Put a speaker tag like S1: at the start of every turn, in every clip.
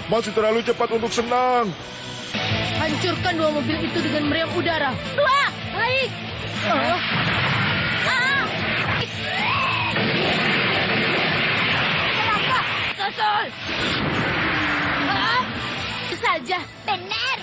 S1: Masih terlalu cepat untuk senang.
S2: Hancurkan dua mobil itu dengan meriam udara. Wah, baik. Ah. Kenapa? Susul. Itu saja. Benar.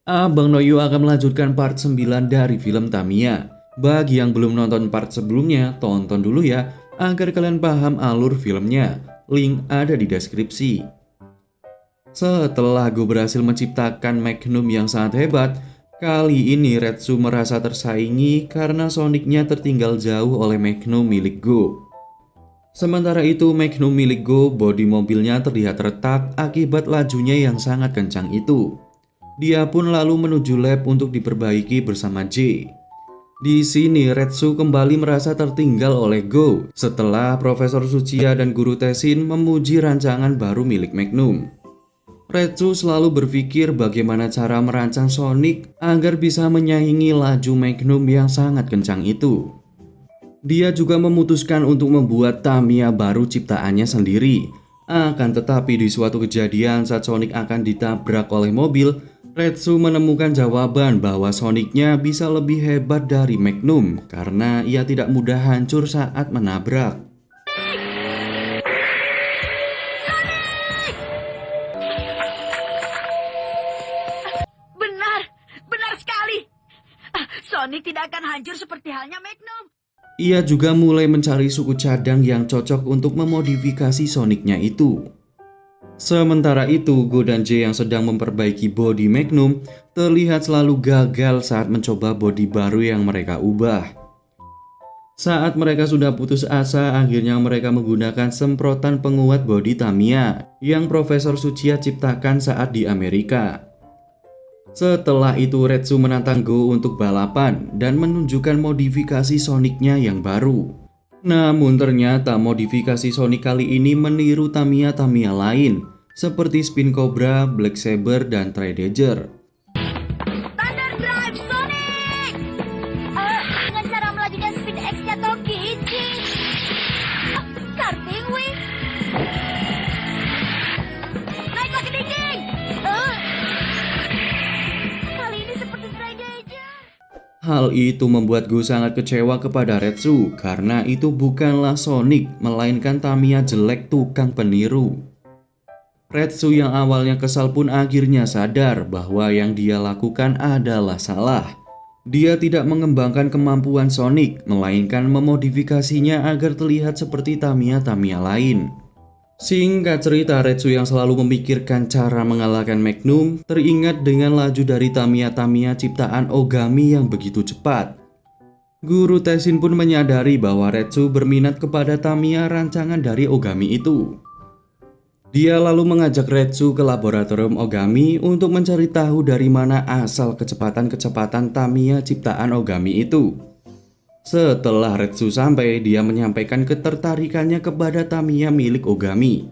S3: Abang Noyu akan melanjutkan part 9 dari film Tamiya. Bagi yang belum nonton part sebelumnya, tonton dulu ya, agar kalian paham alur filmnya. Link ada di deskripsi. Setelah Go berhasil menciptakan Magnum yang sangat hebat, kali ini Retsu merasa tersaingi karena Sonicnya tertinggal jauh oleh Magnum milik Go. Sementara itu, Magnum milik Go, bodi mobilnya terlihat retak akibat lajunya yang sangat kencang itu. Dia pun lalu menuju lab untuk diperbaiki bersama J. Di sini Retsu kembali merasa tertinggal oleh Go setelah Profesor Tsuchiya dan Guru Tessin memuji rancangan baru milik Magnum. Retsu selalu berpikir bagaimana cara merancang Sonic agar bisa menyaingi laju Magnum yang sangat kencang itu. Dia juga memutuskan untuk membuat Tamiya baru ciptaannya sendiri. Akan tetapi di suatu kejadian saat Sonic akan ditabrak oleh mobil, Retsu menemukan jawaban bahwa Sonicnya bisa lebih hebat dari Magnum karena ia tidak mudah hancur saat menabrak.
S2: Benar sekali. Sonic tidak akan hancur seperti halnya Magnum.
S3: Ia juga mulai mencari suku cadang yang cocok untuk memodifikasi Sonicnya itu. Sementara itu, Go dan J yang sedang memperbaiki bodi Magnum terlihat selalu gagal saat mencoba bodi baru yang mereka ubah. Saat mereka sudah putus asa, akhirnya mereka menggunakan semprotan penguat bodi Tamiya yang Profesor Tsuchiya ciptakan saat di Amerika. Setelah itu, Retsu menantang Go untuk balapan dan menunjukkan modifikasi Sonicnya yang baru. Namun ternyata modifikasi Sonic kali ini meniru Tamiya-Tamiya lain seperti Spin Cobra, Black Saber, dan Tri-Danger.
S2: Thunder Drive Sonic! Dengan cara melajukan Speed X atau Kichi. Karting Wing. Naiklah ke dinding! Kali ini seperti Tri-Danger.
S3: Hal itu membuat Go sangat kecewa kepada Retsu karena itu bukanlah Sonic, melainkan Tamiya jelek tukang peniru. Retsu yang awalnya kesal pun akhirnya sadar bahwa yang dia lakukan adalah salah. Dia tidak mengembangkan kemampuan Sonic, melainkan memodifikasinya agar terlihat seperti Tamiya-Tamiya lain. Singkat cerita, Retsu yang selalu memikirkan cara mengalahkan Magnum teringat dengan laju dari Tamiya-Tamiya ciptaan Ogami yang begitu cepat. Guru Tessin pun menyadari bahwa Retsu berminat kepada Tamiya rancangan dari Ogami itu. Dia lalu mengajak Retsu ke laboratorium Ogami untuk mencari tahu dari mana asal kecepatan-kecepatan Tamiya ciptaan Ogami itu. Setelah Retsu sampai, dia menyampaikan ketertarikannya kepada Tamiya milik Ogami.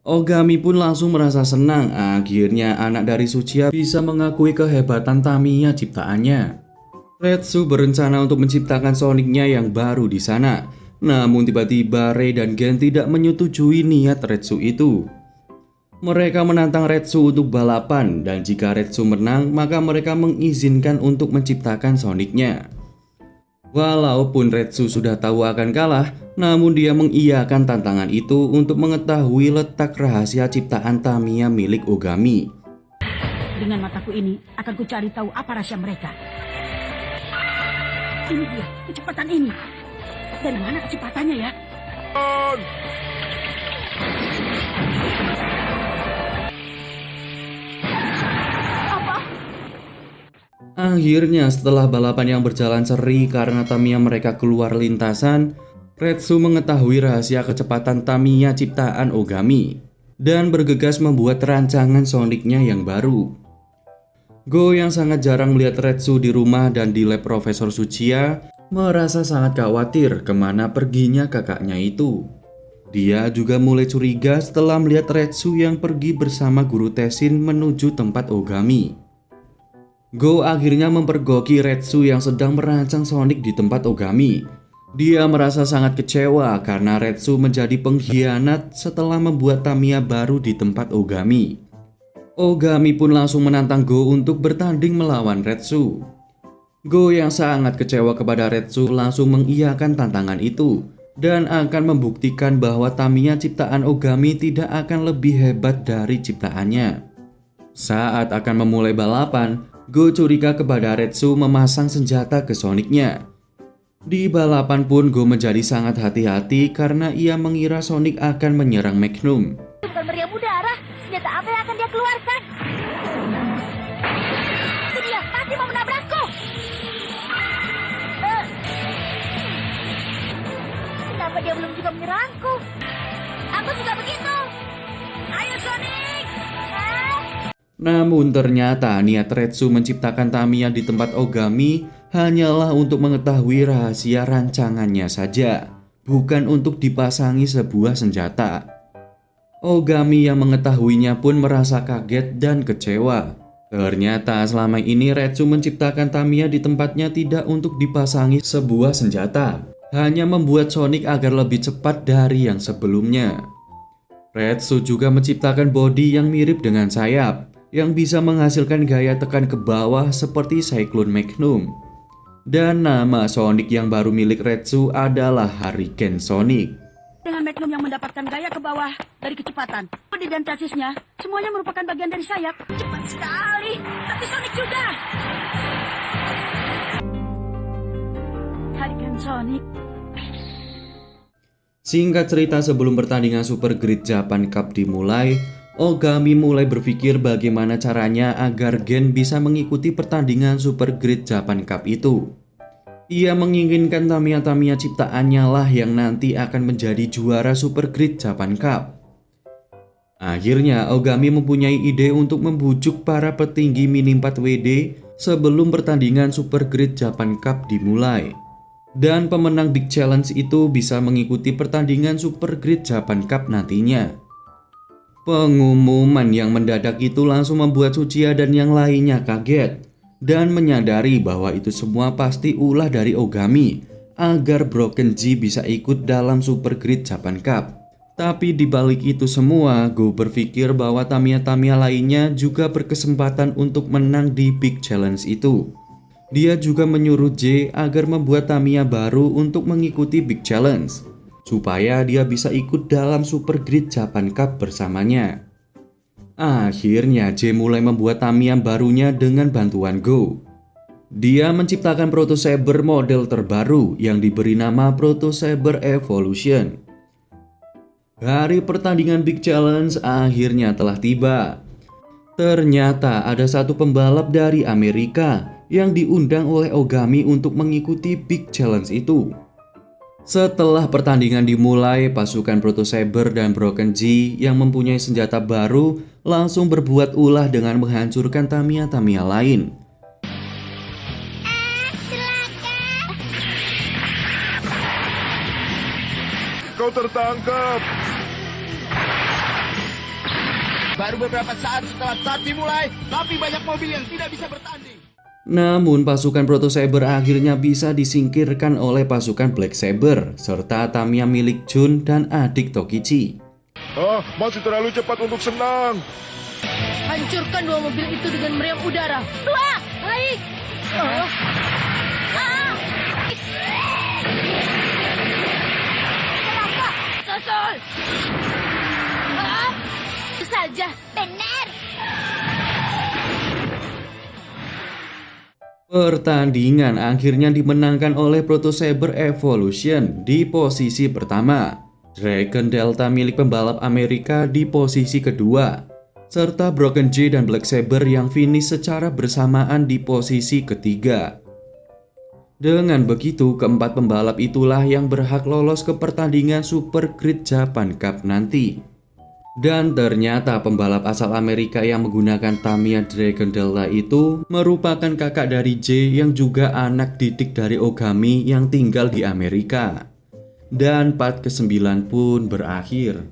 S3: Ogami pun langsung merasa senang, akhirnya anak dari Tsuchiya bisa mengakui kehebatan Tamiya ciptaannya. Retsu berencana untuk menciptakan Sonicnya yang baru di sana. Namun tiba-tiba Rei dan Gen tidak menyetujui niat Retsu itu. Mereka menantang Retsu untuk balapan dan jika Retsu menang maka mereka mengizinkan untuk menciptakan Sonicnya. Walaupun Retsu sudah tahu akan kalah, namun dia mengiyakan tantangan itu untuk mengetahui letak rahasia ciptaan Tamiya milik Ogami.
S4: Dengan mataku ini akan kucari tahu apa rahasia mereka. Ini dia, kecepatan ini. Dari mana kecepatannya ya?
S2: Apa?
S3: Akhirnya setelah balapan yang berjalan seri karena Tamiya mereka keluar lintasan, Retsu mengetahui rahasia kecepatan Tamiya ciptaan Ogami dan bergegas membuat rancangan Sonicnya yang baru. Go yang sangat jarang melihat Retsu di rumah dan di lab Profesor Tsuchiya merasa sangat khawatir kemana perginya kakaknya itu. Dia juga mulai curiga setelah melihat Retsu yang pergi bersama Guru Tessin menuju tempat Ogami. Go akhirnya mempergoki Retsu yang sedang merancang Sonic di tempat Ogami. Dia merasa sangat kecewa karena Retsu menjadi pengkhianat setelah membuat Tamiya baru di tempat Ogami. Ogami pun langsung menantang Go untuk bertanding melawan Retsu. Go yang sangat kecewa kepada Retsu langsung mengiyakan tantangan itu dan akan membuktikan bahwa Tamiya ciptaan Ogami tidak akan lebih hebat dari ciptaannya. Saat akan memulai balapan, Go curiga kepada Retsu memasang senjata ke Sonicnya. Di balapan pun Go menjadi sangat hati-hati karena ia mengira Sonic akan menyerang Magnum.
S2: Bukan meriam udara. Senjata apa yang akan dia keluarkan? Itu dia, pasti mau menabrakku. Kenapa dia belum juga menyerangku? Aku juga begitu. Ayo Sonic.
S3: Namun ternyata niat Retsu menciptakan Tamiya di tempat Ogami hanyalah untuk mengetahui rahasia rancangannya saja, bukan untuk dipasangi sebuah senjata. Ogami yang mengetahuinya pun merasa kaget dan kecewa. Ternyata selama ini Retsu menciptakan Tamiya di tempatnya tidak untuk dipasangi sebuah senjata, hanya membuat Sonic agar lebih cepat dari yang sebelumnya. Retsu juga menciptakan bodi yang mirip dengan sayap, yang bisa menghasilkan gaya tekan ke bawah seperti Cyclone Magnum. Dan nama Sonic yang baru milik Retsu adalah Hurricane Sonic.
S4: Dengan Magnum yang mendapatkan gaya ke bawah dari kecepatan, bodi dan chassisnya semuanya merupakan bagian dari sayap. Cepat sekali, tapi Sonic juga. Hurricane Sonic.
S3: Singkat cerita, sebelum pertandingan Super Grid Japan Cup dimulai, Ogami mulai berpikir bagaimana caranya agar Gen bisa mengikuti pertandingan Super Grid Japan Cup itu. Ia menginginkan Tamiya-Tamiya ciptaannya lah yang nanti akan menjadi juara Super Grid Japan Cup. Akhirnya Ogami mempunyai ide untuk membujuk para petinggi Mini 4 WD sebelum pertandingan Super Grid Japan Cup dimulai. Dan pemenang Big Challenge itu bisa mengikuti pertandingan Super Grid Japan Cup nantinya. Pengumuman yang mendadak itu langsung membuat Tsuchiya dan yang lainnya kaget dan menyadari bahwa itu semua pasti ulah dari Ogami agar Broken G bisa ikut dalam Super Grid Japan Cup. Tapi dibalik itu semua, Go berpikir bahwa Tamiya-Tamiya lainnya juga berkesempatan untuk menang di Big Challenge itu. Dia juga menyuruh J agar membuat Tamiya baru untuk mengikuti Big Challenge, supaya dia bisa ikut dalam Super Grid Japan Cup bersamanya. Akhirnya J mulai membuat Tamiya barunya dengan bantuan Go. Dia menciptakan Proto Saber model terbaru yang diberi nama Proto Saber Evolution. Hari pertandingan Big Challenge akhirnya telah tiba. Ternyata ada satu pembalap dari Amerika yang diundang oleh Ogami untuk mengikuti Big Challenge itu. Setelah pertandingan dimulai, pasukan Proto Saber dan Broken G yang mempunyai senjata baru langsung berbuat ulah dengan menghancurkan Tamiya-Tamiya lain.
S1: Kau tertangkap.
S5: Baru beberapa saat setelah start dimulai, tapi banyak mobil yang tidak bisa bertanding.
S3: Namun pasukan Proto Saber akhirnya bisa disingkirkan oleh pasukan Black Saber serta Tamiya milik Jun dan adik Tokichi.
S1: Masih terlalu cepat untuk senang.
S2: Hancurkan dua mobil itu dengan meriam udara. Wah, baik. Kenapa? Susul. Saja, benar.
S3: Pertandingan akhirnya dimenangkan oleh Proto Saber Evolution di posisi pertama, Dragon Delta milik pembalap Amerika di posisi kedua, serta Broken J dan Black Saber yang finish secara bersamaan di posisi ketiga. Dengan begitu, keempat pembalap itulah yang berhak lolos ke pertandingan Super Grid Japan Cup nanti. Dan ternyata pembalap asal Amerika yang menggunakan Tamiya Dragon Delta itu merupakan kakak dari J yang juga anak didik dari Ogami yang tinggal di Amerika. Dan part ke-9 pun berakhir.